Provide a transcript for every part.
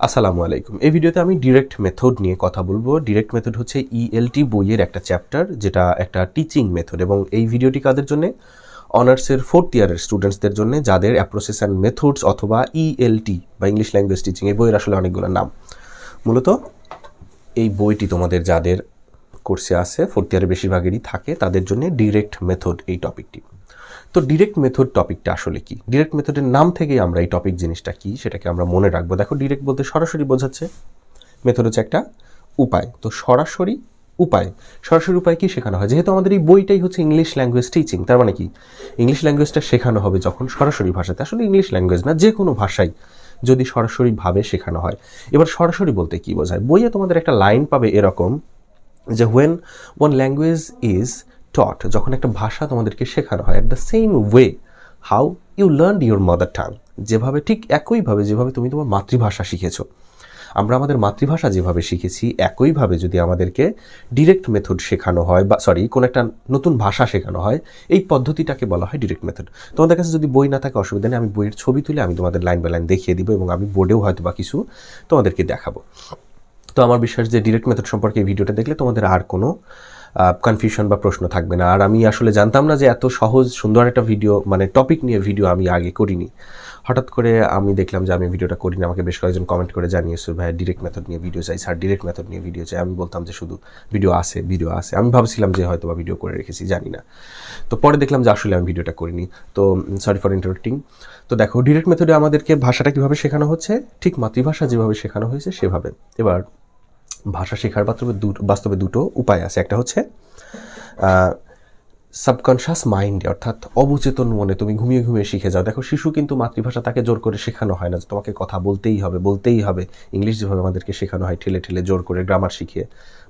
আসসালামু আলাইকুম। এই ভিডিওতে আমি ডিরেক্ট মেথড নিয়ে কথা বলবো। ডিরেক্ট মেথড হচ্ছে ইএলটি বইয়ের একটা চ্যাপ্টার, যেটা একটা টিচিং মেথড, এবং এই ভিডিওটি কাদের জন্য? অনার্সের 4th ইয়ারের স্টুডেন্টসদের জন্য, যাদের অ্যাপ্রোচেস অ্যান্ড মেথডস অথবা ইএলটি বা ইংলিশ ল্যাঙ্গুয়েজ টিচিং, এই বইয়ের আসলে অনেকগুলো নাম। মূলত এই বইটি তোমাদের যাদের কোর্সে আছে, 4th ইয়ারে বেশিরভাগেরই থাকে, তাদের জন্য ডিরেক্ট মেথড এই টপিকটি। তো ডিরেক্ট মেথড টপিকটা আসলে কি? ডিরেক্ট মেথডের নাম থেকেই আমরা এই টপিক জিনিসটা কি সেটাকে আমরা মনে রাখবো। দেখো, ডিরেক্ট বলতে সরাসরি বোঝাচ্ছে, মেথড হচ্ছে একটা উপায়। তো সরাসরি উপায়, সরাসরি উপায় কি শেখানো হয়? যেহেতু আমাদের এই বইটাই হচ্ছে ইংলিশ ল্যাঙ্গুয়েজ টিচিং, তার মানে কি ইংলিশ ল্যাঙ্গুয়েজটা শেখানো হবে যখন সরাসরি ভাষাতে। আসলে ইংলিশ ল্যাঙ্গুয়েজ না, যে কোনো ভাষাই যদি সরাসরিভাবে শেখানো হয়। এবার সরাসরি বলতে কি বোঝায়? বইয়ে তোমাদের একটা লাইন পাবে এরকম, যে when one language is taught, যখন একটা ভাষা তোমাদেরকে শেখানো হয়, at the same way how you learn your mother tongue, যেভাবে, ঠিক একইভাবে যেভাবে তুমি তোমার মাতৃভাষা শিখেছো। আমরা আমাদের মাতৃভাষা যেভাবে শিখেছি, একইভাবে যদি আমাদেরকে ডিরেক্ট মেথড শেখানো হয়, বা কোনো একটা নতুন ভাষা শেখানো হয়, এই পদ্ধতিটাকে বলা হয় ডিরেক্ট মেথড। তোমাদের কাছে যদি বই না থাকে অসুবিধা নেই, আমি বইয়ের ছবি তুলে আমি তোমাদের লাইন বাই লাইন দেখিয়ে দিব, এবং আমি বোর্ডেও হয়তো বা কিছু তোমাদেরকে দেখাবো। তো আমার বিশ্বাস যে ডিরেক্ট মেথড সম্পর্কে এই ভিডিওটা দেখলে তোমাদের আর কোনো কনফিউশন বা প্রশ্ন থাকবে না। আর আমি আসলে জানতাম না যে এত সহজ সুন্দর একটা ভিডিও, টপিক নিয়ে ভিডিও আমি আগে করিনি। হঠাৎ করে আমি দেখলাম যে আমি ভিডিওটা করিনি। আমাকে বেশ কয়েকজন কমেন্ট করে জানিয়েছে, ভাই ডিরেক্ট মেথড নিয়ে ভিডিও চাই স্যার, ডিরেক্ট মেথড নিয়ে ভিডিও চাই। আমি বলতাম যে শুধু ভিডিও আছে। আমি ভাবছিলাম যে হয়তো বা ভিডিও করে রেখেছি, জানি না। তো পরে দেখলাম যে আসলে আমি ভিডিওটা করিনি। তো সরি ফর ইন্টারাপ্টিং। তো দেখো, ডিরেক্ট মেথডে আমাদেরকে ভাষাটা কীভাবে শেখানো হচ্ছে? ঠিক মাতৃভাষা যেভাবে শেখানো হয়েছে সেভাবে। এবার ভাষা শেখার বাস্তবে দুটো উপায় আছে। একটা হচ্ছে সাবকনশাস মাইন্ডে, অর্থাৎ অবচেতন মনে তুমি ঘুমিয়ে ঘুমিয়ে শিখে যাও। দেখো, শিশু কিন্তু মাতৃভাষা তাকে জোর করে শেখানো হয় না যে তোমাকে কথা বলতেই হবে। ইংলিশ যেভাবে আমাদেরকে শেখানো হয় ঠেলে ঠেলে জোর করে গ্রামার শিখিয়ে,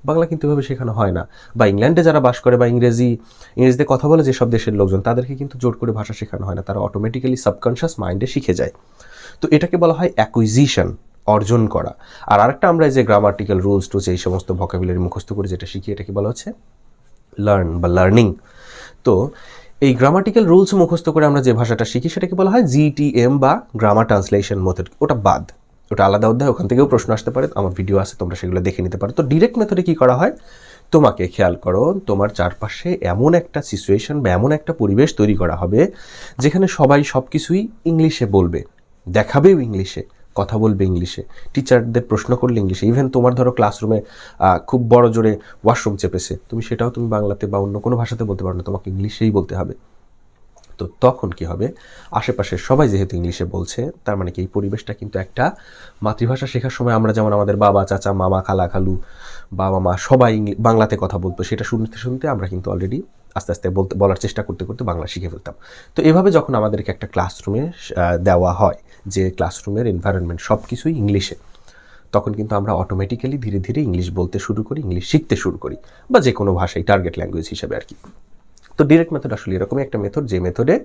বাংলা কিন্তু এভাবে শেখানো হয় না। বা ইংল্যান্ডে যারা বাস করে বা ইংরেজিতে কথা বলে যেসব দেশের লোকজন, তাদেরকে কিন্তু জোর করে ভাষা শেখানো হয় না, তারা অটোমেটিক্যালি সাবকনশাস মাইন্ডে শিখে যায়। তো এটাকে বলা হয় অ্যাকুইজিশন, অর্জন করা। আর আরেকটা, আমরা যে গ্রামাটিক্যাল রুলস টুলস এই সমস্ত ভোকাবুলারি মুখস্থ করে যেটা শিখি, এটাকে বলা হচ্ছে লার্ন বা লার্নিং। তো এই গ্রামাটিক্যাল রুলস মুখস্থ করে আমরা যে ভাষাটা শিখি সেটাকে বলা হয় জিটিএম বা গ্রামার ট্রান্সলেশন মেথড। ওটা বাদ, ওটা আলাদা অধ্যায়, ওখান থেকেও প্রশ্ন আসতে পারে, আমার ভিডিও আছে, তোমরা সেগুলো দেখে নিতে পারো। তো ডিরেক্ট মেথডে কী করা হয়? তোমাকে খেয়াল করো, তোমার চারপাশে এমন একটা সিচুয়েশন বা এমন একটা পরিবেশ তৈরি করা হবে যেখানে সবাই সব কিছুই ইংলিশে বলবে, দেখাবেও ইংলিশে, কথা বলবে ইংলিশে, টিচারদের প্রশ্ন করলে ইংলিশে। ইভেন তোমার ধরো ক্লাসরুমে খুব বড় জোরে ওয়াশরুম চেপেছে, সেটাও তুমি বাংলাতে বা অন্য কোনো ভাষাতে বলতে পারো না, তোমাকে ইংলিশেই বলতে হবে। তো তখন কি হবে? আশেপাশের সবাই যেহেতু ইংলিশে বলছে, তার মানে কি এই পরিবেশটা কিন্তু একটা মাতৃভাষা শেখার সময় আমরা যেমন আমাদের বাবা, চাচা, মামা, খালা, খালু, বাবা, মা সবাই বাংলাতে কথা বলতো, সেটা শুনতে শুনতে আমরা কিন্তু অলরেডি আস্তে আস্তে বলার চেষ্টা করতে করতে বাংলা শিখে ফেলতাম। তো এভাবে যখন আমাদেরকে একটা ক্লাসরুমে দেওয়া হয়, যে ক্লাসরুমের এনভায়রনমেন্ট সব কিছুই ইংলিশে, তখন কিন্তু আমরা অটোমেটিক্যালি ধীরে ধীরে ইংলিশ বলতে শুরু করি, ইংলিশ শিখতে শুরু করি, বা যে কোনো ভাষাই টার্গেট ল্যাঙ্গুয়েজ হিসেবে আর কি। তো ডিরেক্ট মেথড আসলে এরকমই একটা মেথড, যে মেথডে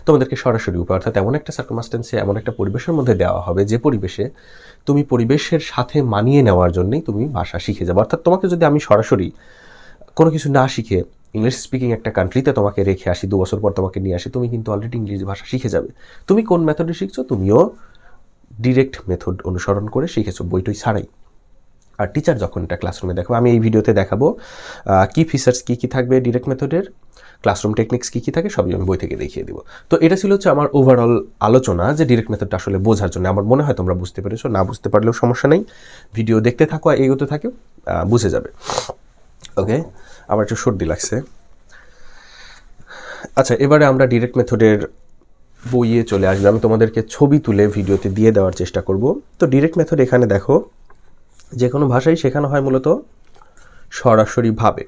তোমাদেরকে সরাসরি উপায়, অর্থাৎ এমন একটা সার্কামস্টেন্সে, এমন একটা পরিবেশের মধ্যে দেওয়া হবে, যে পরিবেশে তুমি পরিবেশের সাথে মানিয়ে নেওয়ার জন্যই তুমি ভাষা শিখে যাবে। অর্থাৎ তোমাকে যদি আমি সরাসরি কোনো কিছু না শিখে ইংলিশ স্পিকিং একটা কান্ট্রিতে তোমাকে রেখে আসি, 2 বছর পর তোমাকে নিয়ে আসি, তুমি কিন্তু অলরেডি ইংরেজি ভাষা শিখে যাবে। তুমি কোন মেথডে শিখছো? তুমিও ডিরেক্ট মেথড অনুসরণ করে শিখেছো, বইটই ছাড়াই। আর টিচার যখন এটা ক্লাসরুমে দেখো, আমি এই ভিডিওতে দেখাবো কি ফিচার্স কী কী থাকবে ডিরেক্ট মেথডের, ক্লাসরুম টেকনিক্স কী কী থাকে, সবই আমি বই থেকে দেখিয়ে দিব। তো এটা ছিল হচ্ছে আমার ওভারঅল আলোচনা, যে ডিরেক্ট মেথডটা আসলে বোঝার জন্য। আমার মনে হয় তোমরা বুঝতে পেরেছো, না বুঝতে পারলেও সমস্যা নেই, ভিডিও দেখতে থাকো, এগোতে থাকো, বুঝে যাবে। ওকে, আমার একটু সর্দি লাগছে। আচ্ছা, এবারে আমরা ডিরেক্ট মেথডের বইয়ে চলে আসবে। আমি তোমাদেরকে ছবি তুলে ভিডিওতে দিয়ে দেওয়ার চেষ্টা করব। তো ডিরেক্ট মেথড এখানে দেখো, যে কোনো ভাষাই শেখানো হয় মূলত সরাসরিভাবে।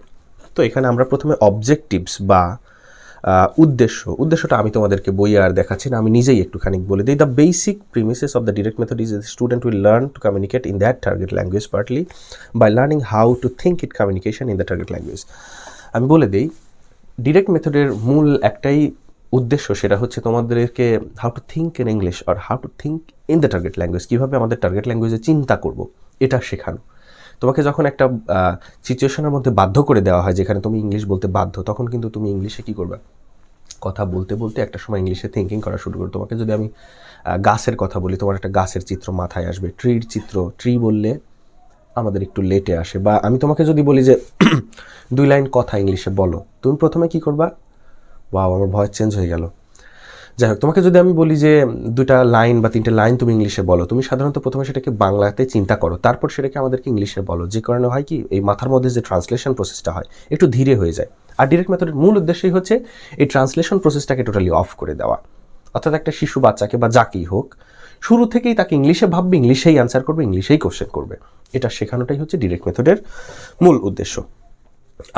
তো এখানে আমরা প্রথমে অবজেক্টিভস বা উদ্দেশ্যটা আমি তোমাদেরকে বইয়ে আর দেখাচ্ছি না, আমি নিজেই একটুখানি বলে দিই। The basic premises of the direct method is the student will learn to communicate in that target language partly by learning how to think it communication in the target language. আমি বলে দিই, ডিরেক্ট মেথডের মূল একটাই উদ্দেশ্য, সেটা হচ্ছে তোমাদেরকে how to think in English or how to think in the target language, কীভাবে আমাদের টার্গেট ল্যাঙ্গুয়েজে চিন্তা করব, এটা শেখানো। তোমাকে যখন একটা সিচুয়েশনের মধ্যে বাধ্য করে দেওয়া হয় যেখানে তুমি ইংলিশ বলতে বাধ্য, তখন কিন্তু তুমি ইংলিশে কী করবে? কথা বলতে বলতে একটা সময় ইংলিশে থিঙ্কিং করা শুরু করো। তোমাকে যদি আমি গাছের কথা বলি, তোমার একটা গাছের চিত্র মাথায় আসবে, ট্রির চিত্র, ট্রি বললে আমাদের একটু লেটে আসে। বা আমি তোমাকে যদি বলি যে 2 লাইন কথা ইংলিশে বলো, তুমি প্রথমে কি করবা? ওয়াও, আমার ভয়েস চেঞ্জ হয়ে গেল। যাই হোক, তোমাকে যদি আমি বলি যে 2টা লাইন বা 3টে লাইন তুমি ইংলিশে বলো, তুমি সাধারণত প্রথমে সেটাকে বাংলাতে চিন্তা করো, তারপর সেটাকে আমাদেরকে ইংলিশে বলো। যে কারণে হয় কি, এই মাথার মধ্যে যে ট্রান্সলেশন প্রসেসটা হয় একটু ধীরে হয়ে যায়। আর ডিরেক্ট মেথডের মূল উদ্দেশ্যই হচ্ছে এই ট্রান্সলেশন প্রসেসটাকে টোটালি অফ করে দেওয়া। অর্থাৎ একটা শিশু বাচ্চাকে বা যাকেই হোক, শুরু থেকেই তাকে ইংলিশে ভাববে, ইংলিশেই অ্যান্সার করবে, ইংলিশেই কোশ্চেন করবে। এটা শেখানোটাই হচ্ছে ডিরেক্ট মেথডের মূল উদ্দেশ্য।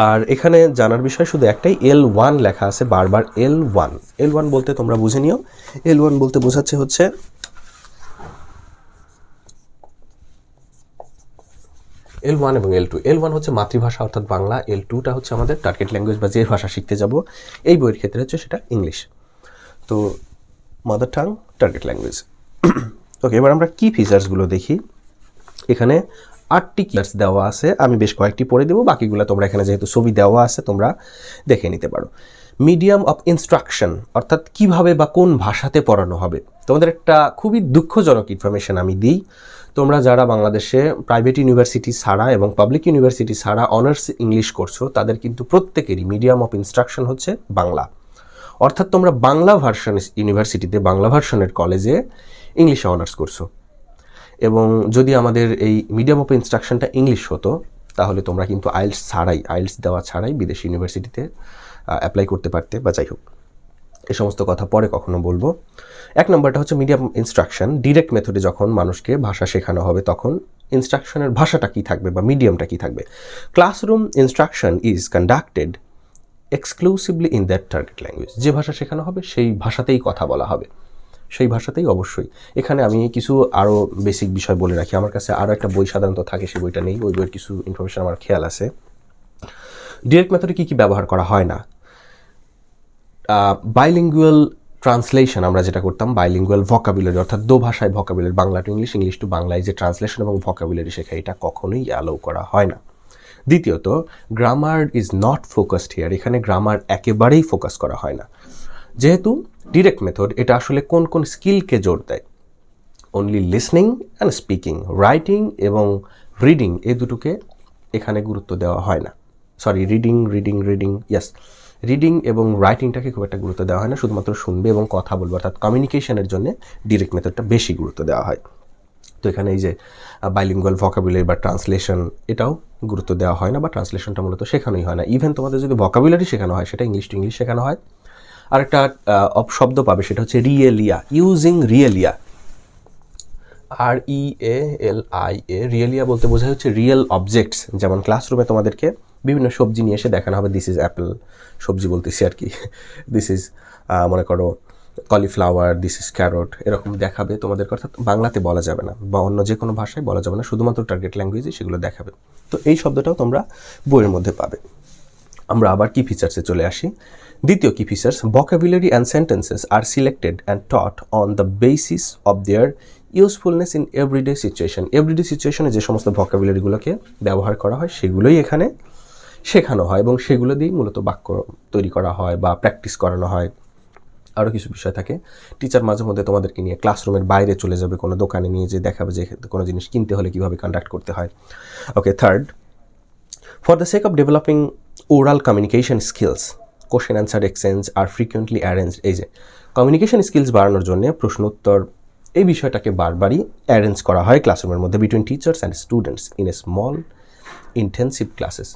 আর এখানে জানার বিষয় শুধু একটাই, L1 লেখা আছে বারবার, L1। L1 বলতে তোমরা বুঝে নিও, L1 বলতে বোঝাচ্ছে হচ্ছে L1 এবং L2। L1 হচ্ছে মাতৃভাষা অর্থাৎ বাংলা, L2টা হচ্ছে আমাদের টার্গেট ল্যাঙ্গুয়েজ বা যে ভাষা শিখতে যাব এই বইয়ের ক্ষেত্রে হচ্ছে সেটা ইংলিশ। তো মাদার টাং, টার্গেট ল্যাঙ্গুয়েজ। ওকে, এবার আমরা কি ফিচার্সগুলো দেখি। এখানে 8টি কিওয়ার্ডস দেওয়া আছে, আমি বেশ কয়েকটি পড়ে দেবো, বাকিগুলো তোমরা এখানে যেহেতু ছবি দেওয়া আছে তোমরা দেখে নিতে পারো। মিডিয়াম অফ ইনস্ট্রাকশন অর্থাৎ কিভাবে বা কোন ভাষাতে পড়ানো হবে। তোমাদের একটা খুবই দুঃখজনক ইনফরমেশন আমি দিই, তোমরা যারা বাংলাদেশে প্রাইভেট ইউনিভার্সিটি ছাড়া এবং পাবলিক ইউনিভার্সিটি ছাড়া অনার্স ইংলিশ করছো, তাদের কিন্তু প্রত্যেকেরই মিডিয়াম অফ ইনস্ট্রাকশন হচ্ছে বাংলা। অর্থাৎ তোমরা বাংলা ভার্সন ইউনিভার্সিটিতে, বাংলা ভার্সনের কলেজে ইংলিশে অনার্স করছো। এবং যদি আমাদের এই মিডিয়াম অফ ইনস্ট্রাকশনটা ইংলিশ হতো, তাহলে তোমরা কিন্তু আইএলটিএস দেওয়া ছাড়াই বিদেশি ইউনিভার্সিটিতে অ্যাপ্লাই করতে পারতে, বা যাই হোক, এই সমস্ত কথা পরে কখনো বলবো। 1 নম্বরটা হচ্ছে মিডিয়াম ইনস্ট্রাকশন। ডিরেক্ট মেথডে যখন মানুষকে ভাষা শেখানো হবে, তখন ইনস্ট্রাকশনের ভাষাটা কী থাকবে বা মিডিয়ামটা কী থাকবে। Classroom instruction is conducted exclusively in that target language. যে ভাষা শেখানো হবে সেই ভাষাতেই কথা বলা হবে, সেই ভাষাতেই অবশ্যই। এখানে আমি কিছু আরও বেসিক বিষয় বলে রাখি। আমার কাছে আরও একটা বই সাধারণত থাকে, সেই বইটা নেই, ওই বইয়ের কিছু ইনফরমেশন আমার খেয়াল আছে। ডিরেক্ট মেথডে কী কী ব্যবহার করা হয় না। বাইলিঙ্গুয়াল ট্রান্সলেশন, আমরা যেটা করতাম, বাইলিঙ্গুয়াল ভোকাবুলারি অর্থাৎ দো ভাষায় vocabulary, Bangla to English, English to বাংলায় যে ট্রান্সলেশন এবং ভোকাবুলারি শেখা, এটা কখনোই অ্যালাউ করা হয় না। দ্বিতীয়ত, grammar is not focused here. এখানে গ্রামার একেবারেই ফোকাস করা হয় না, যেহেতু ডিরেক্ট মেথড এটা আসলে কোন কোন স্কিলকে জোর দেয়। Only listening and speaking, writing এবং রিডিং, এই দুটোকে এখানে গুরুত্ব দেওয়া হয় না। সরি, রিডিং, ইয়েস, রিডিং এবং রাইটিংটাকে খুব একটা গুরুত্ব দেওয়া হয় না, শুধুমাত্র শুনবে এবং কথা বলবে, অর্থাৎ কমিউনিকেশনের জন্য ডিরেক্ট মেথডটা বেশি গুরুত্ব দেওয়া হয়। তো এখানে এই যে বাইলিঙ্গুয়াল ভোকাবুলারি বা ট্রান্সলেশন, এটাও গুরুত্ব দেওয়া হয় না, বা ট্রান্সলেশনটা মূলত শেখানোই হয় না। ইভেন তোমাদের যদি ভোকাবুলারি শেখানো হয়, সেটা ইংলিশ টু ইংলিশ শেখানো হয়। আর একটা অপশব্দ পাবে, সেটা হচ্ছে রিয়েলিয়া, ইউজিং রিয়েলিয়া, REALIA। রিয়েলিয়া বলতে বোঝায় হচ্ছে রিয়েল অবজেক্টস। যেমন ক্লাসরুমে তোমাদেরকে বিভিন্ন সবজি নিয়ে এসে দেখানো হবে, দিস ইজ অ্যাপেল, সবজি বলতেছি আর কি, দিস ইজ মনে করো কলিফ্লাওয়ার, দিস ইজ ক্যারট, এরকম দেখাবে তোমাদেরকে। অর্থাৎ বাংলাতে বলা যাবে না বা অন্য যে কোনো ভাষায় বলা যাবে না, শুধুমাত্র টার্গেট ল্যাঙ্গুয়েজে সেগুলো দেখাবে। তো এই শব্দটাও তোমরা বইয়ের মধ্যে পাবে। আমরা আবার কি ফিচার্সে চলে আসি। দ্বিতীয় কি features, vocabulary and sentences are selected and taught on the basis of their usefulness in everyday situation. Everyday সিচুয়েশনে যে সমস্ত ভোকাবুলারিগুলোকে ব্যবহার করা হয়, সেগুলোই এখানে শেখানো হয় এবং সেগুলো দিয়েই মূলত বাক্য তৈরি করা হয় বা প্র্যাকটিস করানো হয়। আরও কিছু বিষয় থাকে। টিচার মাঝে মধ্যে তোমাদেরকে নিয়ে ক্লাসরুমের বাইরে চলে যাবে, কোনো দোকানে নিয়ে যে দেখাবে যে কোনো জিনিস কিনতে হলে কীভাবে কন্ডাক্ট করতে হয়। Okay, third, for the sake of developing oral communication skills, question answer exchange are frequently arranged. এই যে কমিউনিকেশন স্কিলস বাড়ানোর জন্য প্রশ্ন উত্তর, এই বিষয়টাকে বারবারই অ্যারেঞ্জ করা হয় ক্লাসরুমের মধ্যে, between teachers and students in a small intensive classes.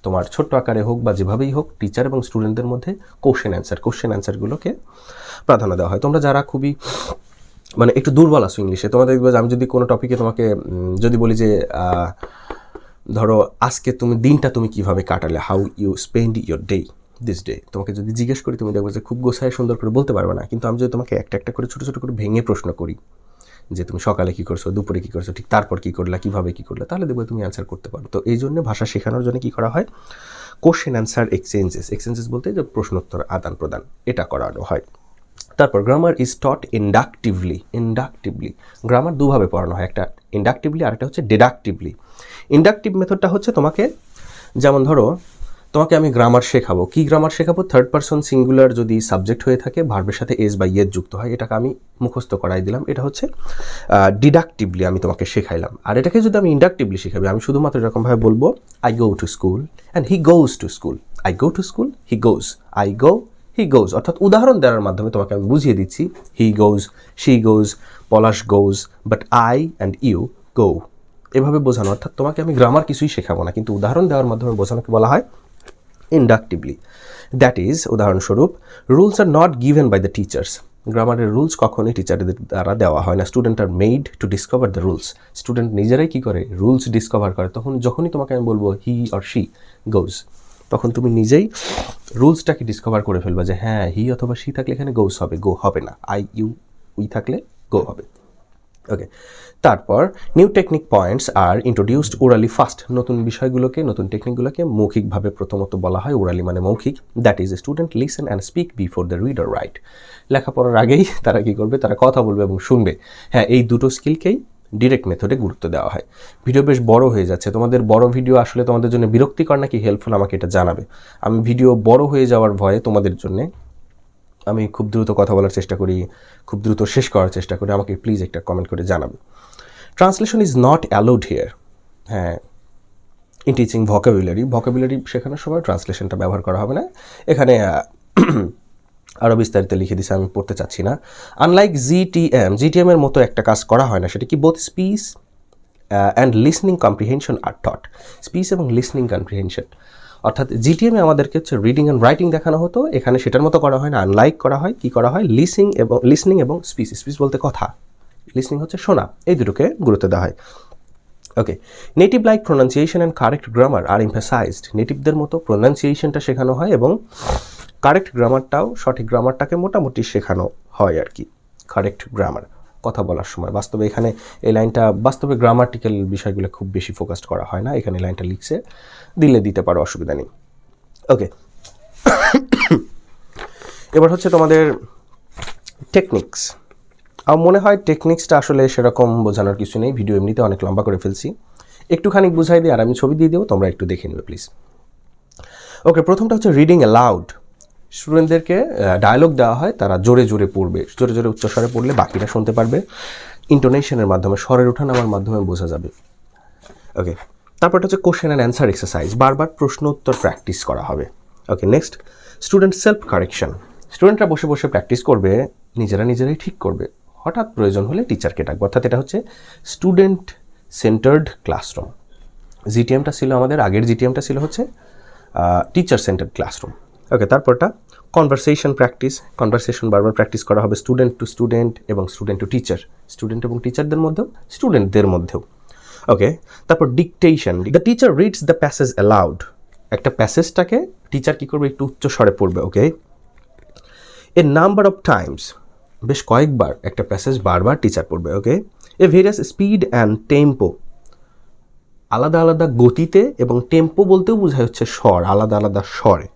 তোমার ছোট্ট আকারে হোক বা যেভাবেই হোক, টিচার এবং স্টুডেন্টদের মধ্যে কোশ্চেন অ্যান্সারগুলোকে প্রাধান্য দেওয়া হয়। তোমরা যারা খুবই মানে একটু দুর্বল আছো ইংলিশে, তোমাদের দেখবে যে আমি যদি কোনো টপিকে তোমাকে যদি বলি যে ধরো আজকে দিনটা তুমি কীভাবে কাটালে, how you spend your this day, তোমাকে যদি জিজ্ঞেস করি, তুমি দেখবে যে খুব গোছায় সুন্দর করে বলতে পারবে না। কিন্তু আমি যদি তোমাকে একটা একটা করে ছোটো ছোটো করে ভেঙে প্রশ্ন করি যে তুমি সকালে কী করছো, দুপুরে কী করছো, ঠিক তারপর কী করলা, কীভাবে কী করলে, তাহলে দেখবে তুমি অ্যান্সার করতে পারো। তো এই জন্য ভাষা শেখানোর জন্য কী করা হয়, কোশ্চেন অ্যান্সার এক্সচেঞ্জেস বলতে যে প্রশ্নোত্তর আদান প্রদান, এটা করানো হয়। তারপর grammar is taught inductively. Grammar দুভাবে পড়ানো হয়, একটা ইন্ডাকটিভলি আর একটা হচ্ছে ডিডাকটিভলি। ইন্ডাকটিভ মেথডটা হচ্ছে তোমাকে, যেমন ধরো তোমাকে আমি গ্রামার শেখাবো। কি গ্রামার শেখাবো? থার্ড পারসন সিঙ্গুলার যদি সাবজেক্ট হয়ে থাকে, ভার্বের সাথে এস বা ইয়েস যুক্ত হয়, এটাকে আমি মুখস্থ করাই দিলাম। এটা হচ্ছে ডিডাকটিভলি আমি তোমাকে শেখাইলাম। আর এটাকে যদি আমি ইন্ডাকটিভলি শেখাবি, আমি শুধুমাত্র এরকমভাবে বলবো I go to school and he goes to school. I go to school, he goes, I go, he goes. অর্থাৎ উদাহরণ দেওয়ার মাধ্যমে তোমাকে আমি বুঝিয়ে দিচ্ছি he goes, she goes, Palash goes, but I and you go. এভাবে বোঝানো, অর্থাৎ তোমাকে আমি গ্রামার কিছুই শেখাবো না, কিন্তু উদাহরণ দেওয়ার মাধ্যমে বোঝানোকে বলা হয় ইন্ডাকটিভলি। দ্যাট ইজ, উদাহরণস্বরূপ, rules are not given by the teachers. গ্রামারের রুলস কখনোই টিচারদের দ্বারা দেওয়া হয় না। Student are made to discover the rules. Student নিজেরাই কী করে? রুলস ডিসকভার করে। যখনই তোমাকে আমি বলবো হি অর শি গোজ, তখন তুমি নিজেই রুলসটাকে ডিসকভার করে ফেলবা যে হ্যাঁ, হি অথবা শি থাকলে এখানে গোজ হবে, গো হবে না। আই ইউ উই থাকলে গো হবে। ওকে, তারপর নিউ টেকনিক পয়েন্টস আর ইন্ট্রোডিউসড ওরালি ফার্স্ট। নতুন বিষয়গুলোকে, নতুন টেকনিকগুলোকে মৌখিকভাবে প্রথমত বলা হয়। ওরালি মানে মৌখিক। That is, student listen and speak before the reader right. লেখাপড়ার আগেই তারা কী করবে? তারা কথা বলবে এবং শুনবে। হ্যাঁ, এই দুটো স্কিলকেই ডিরেক্ট মেথডে গুরুত্ব দেওয়া হয়। ভিডিও বেশ বড় হয়ে যাচ্ছে। তোমাদের বড় ভিডিও আসলে তোমাদের জন্য বিরক্তিকর নাকি হেল্পফুল, আমাকে এটা জানাবে। আমি ভিডিও বড় হয়ে যাওয়ার ভয়ে তোমাদের জন্যে আমি খুব দ্রুত কথা বলার চেষ্টা করি, খুব দ্রুত শেষ করার চেষ্টা করি। আমাকে প্লিজ একটা কমেন্ট করে জানাবে। Translation is not allowed here. হ্যাঁ, ইন টিচিং ভোকাবুলারি শেখানোর সময় ট্রান্সলেশনটা ব্যবহার করা হবে না। এখানে আরও বিস্তারিত লিখে দিছে, আমি পড়তে চাচ্ছি না। আনলাইক জিটিএম এর মতো একটা কাজ করা হয় না। সেটা কি? Both speech and listening comprehension are taught. Speech এবং লিসনিং কম্প্রিহেনশন, অর্থাৎ জিটিএমে আমাদেরকে হচ্ছে রিডিং অ্যান্ড রাইটিং দেখানো হতো, এখানে সেটার মতো করা হয় না। আনলাইক করা হয়, কি করা হয়? লিসনিং এবং স্পিচ। স্পিচ বলতে কথা, লিসনিং হচ্ছে শোনা। এই দুটোকে গুরুত্ব দেওয়া হয়। Okay, native like pronunciation and correct grammar are emphasised. নেটিভদের মতো প্রোনাউন্সিয়েশনটা শেখানো হয় এবং কারেক্ট গ্রামারটাও, সঠিক গ্রামারটাকে মোটামুটি শেখানো হয় আর কি। কারেক্ট গ্রামার কথা বলার সময়। বাস্তবে এখানে এই লাইনটা, বাস্তবে গ্রামাটিক্যাল বিষয়গুলো খুব বেশি ফোকাসড করা হয় না। এখানে লাইনটা লিখছে, দিতে পারো, অসুবিধা নেই। ওকে, এবার হচ্ছে তোমাদের টেকনিক্স। আমার মনে হয় টেকনিক্সটা আসলে সেরকম বোঝানোর কিছু নেই। ভিডিও এমনিতে অনেক লম্বা করে ফেলছি, একটুখানি বুঝাই দিই আর আমি ছবি দিয়ে দেবো, তোমরা একটু দেখে নেবে প্লিজ। ওকে, প্রথমটা হচ্ছে রিডিং অ্যালাউড। স্টুডেন্টদেরকে ডায়লগ দেওয়া হয়, তারা জোরে জোরে পড়বে। জোরে জোরে উচ্চস্বরে পড়লে বাকিরা শুনতে পারবে। ইন্টোনেশনের মাধ্যমে, স্বরের ওঠানামার মাধ্যমে বোঝা যাবে। ওকে, তারপরটা হচ্ছে কোশ্চেন অ্যান্ড অ্যান্সার এক্সারসাইজ। বারবার প্রশ্ন উত্তর প্র্যাকটিস করা হবে। ওকে, নেক্সট, স্টুডেন্ট সেলফ কারেকশন। স্টুডেন্টরা বসে বসে প্র্যাকটিস করবে, নিজেরাই ঠিক করবে। হঠাৎ প্রয়োজন হলে টিচারকে ডাকবে। অর্থাৎ এটা হচ্ছে স্টুডেন্ট সেন্টার্ড ক্লাসরুম। জিটিএমটা ছিল আমাদের, আগের জিটিএমটা ছিল হচ্ছে টিচার সেন্টার্ড ক্লাসরুম। ওকে, তারপরটা কনভারসেশন প্র্যাকটিস। কনভারসেশন বারবার প্র্যাকটিস করা হবে, স্টুডেন্ট টু স্টুডেন্ট এবং স্টুডেন্ট টু টিচার। স্টুডেন্ট এবং টিচারদের মধ্যেও, স্টুডেন্টদের মধ্যেও। ওকে, তারপর dictation. The teacher reads the passage aloud. একটা প্যাসেজটাকে টিচার কী করবে? একটু উচ্চ স্বরে পড়বে। Okay, a number of times, বেশ কয়েকবার একটা প্যাসেজ বারবার টিচার পড়বে। Okay, a various speed and tempo. আলাদা আলাদা গতিতে, এবং টেম্পো বলতেও বোঝায় হচ্ছে স্বর, আলাদা আলাদা স্বরে।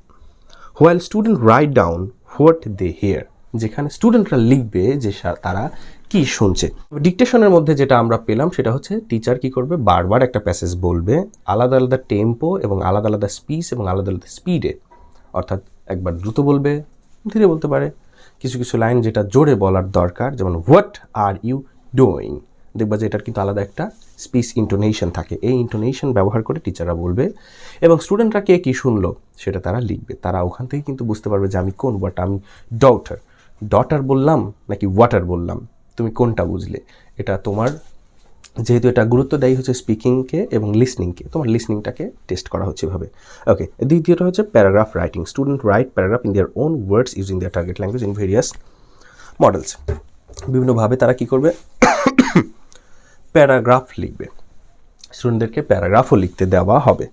While student write down what they hear. যেখানে স্টুডেন্টরা লিখবে যে তারা কি শুনছে। ডিকটেশনের মধ্যে যেটা আমরা পেলাম সেটা হচ্ছে টিচার কি করবে? বারবার একটা প্যাসেজ বলবে, আলাদা আলাদা টেম্পো এবং আলাদা আলাদা স্পিচ এবং আলাদা আলাদা স্পিডে। অর্থাৎ একবার দ্রুত বলবে, ধীরে বলতে পারে। কিছু কিছু লাইন যেটা জোরে বলার দরকার, যেমন হোয়াট আর ইউ ডুইং, দেখবা যে এটার কিন্তু আলাদা একটা স্পিচ ইন্টোনেশন থাকে। এই ইন্টোনেশন ব্যবহার করে টিচাররা বলবে এবং স্টুডেন্টরা কে কী শুনলো সেটা তারা লিখবে। তারা ওখান থেকে কিন্তু বুঝতে পারবে যে আমি কোন ওয়ার্ডটা, আমি ডটার বললাম নাকি ওয়াটার বললাম, তুমি কোনটা বুঝলে। এটা তোমার, যেহেতু এটা গুরুত্ব দেয় হচ্ছে স্পিকিংকে এবং লিসনিংকে, তোমার লিসনিংটাকে টেস্ট করা হচ্ছে এভাবে। ওকে, দ্বিতীয়টা হচ্ছে paragraph writing. Student write paragraph in their own words using their target language in various models. বিভিন্নভাবে তারা কী করবে? প্যারাগ্রাফ লিখবে। স্টুডেন্টদেরকে প্যারাগ্রাফও লিখতে দেওয়া হবে।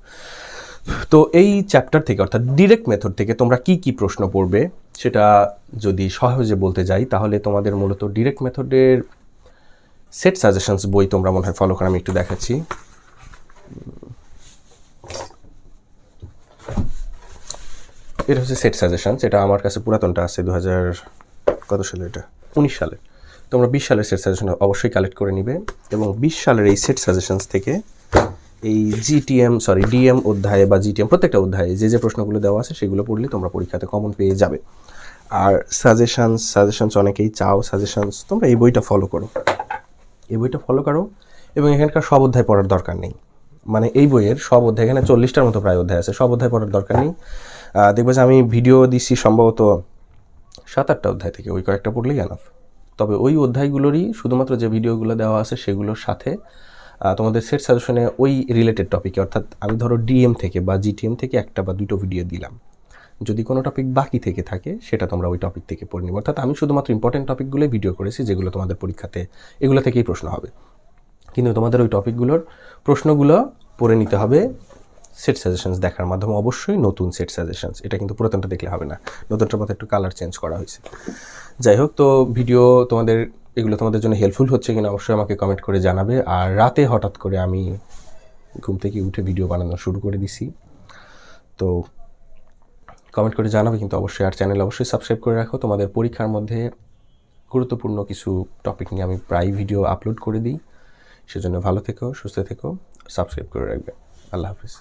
তো এই চ্যাপ্টার থেকে, অর্থাৎ ডিরেক্ট মেথড থেকে তোমরা কি কি প্রশ্ন পড়বে সেটা যদি সহজে বলতে যাই, তাহলে তোমাদের মূলত ডিরেক্ট মেথডের সেট সাজেশনস বই তোমরা মনে হয় ফলো করো। আমি একটু দেখাচ্ছি। এটা হচ্ছে সেট সাজেশনস। এটা আমার কাছে পুরাতনটা আছে, 2000 কত সালে, এটা 19 সালের। তোমরা 20 সালের সেট সাজেশন অবশ্যই কালেক্ট করে নিবে এবং 20 সালের এই সেট সাজেশনস থেকে এই ডিএম অধ্যায়ে বা জিটিএম প্রত্যেকটা অধ্যায়ে যে প্রশ্নগুলো দেওয়া আছে সেগুলো পড়লে তোমরা পরীক্ষাতে কমন পেয়ে যাবে। আর সাজেশনস অনেকেই চাও সাজেশনস, তোমরা এই বইটা ফলো করো এবং এখানকার সব অধ্যায় পড়ার দরকার নেই। মানে এই বইয়ের সব অধ্যায়, এখানে 40টার মতো প্রায় অধ্যায় আছে, সব অধ্যায় পড়ার দরকার নেই। দেখবে যে আমি ভিডিও দিচ্ছি সম্ভবত 7-8টা অধ্যায় থেকে, ওই কয়েকটা পড়লেই এনাফ। তবে ওই অধ্যায়গুলোরই শুধুমাত্র যে ভিডিওগুলো দেওয়া আছে সেগুলোর সাথে তোমাদের সেট সাজেশনে ওই রিলেটেড টপিকে, অর্থাৎ আমি ধরো ডিএম থেকে বা জিটিএম থেকে একটা বা দুটো ভিডিও দিলাম, যদি কোনো টপিক বাকি থেকে থাকে সেটা তোমরা ওই টপিক থেকে পড়ে নিবে। অর্থাৎ আমি শুধুমাত্র ইম্পর্টেন্ট টপিকগুলোই ভিডিও করেছি যেগুলো তোমাদের পরীক্ষাতে এগুলো থেকেই প্রশ্ন হবে, কিন্তু তোমাদের ওই টপিকগুলোর প্রশ্নগুলো পড়ে নিতে হবে সেট সাজেশনস দেখার মাধ্যমে। অবশ্যই নতুন সেট সাজেশনস, এটা কিন্তু পুরাতনটা দেখলে হবে না, নতুনটার মধ্যে একটু কালার চেঞ্জ করা হয়েছে। যাই হোক, তো ভিডিও এগুলো তোমাদের জন্য হেল্পফুল হচ্ছে কিনা অবশ্যই আমাকে কমেন্ট করে জানাবে। আর রাতে হঠাৎ করে আমি ঘুম থেকে উঠে ভিডিও বানানো শুরু করে দিছি, তো কমেন্ট করে জানাবে কিন্তু অবশ্যই। আর চ্যানেল অবশ্যই সাবস্ক্রাইব করে রাখো। তোমাদের পরীক্ষার মধ্যে গুরুত্বপূর্ণ কিছু টপিক নিয়ে আমি প্রায় ভিডিও আপলোড করে দিই, সেজন্য ভালো থেকো, সুস্থ থেকো, সাবস্ক্রাইব করে রাখবে। আল্লাহ হাফিজ।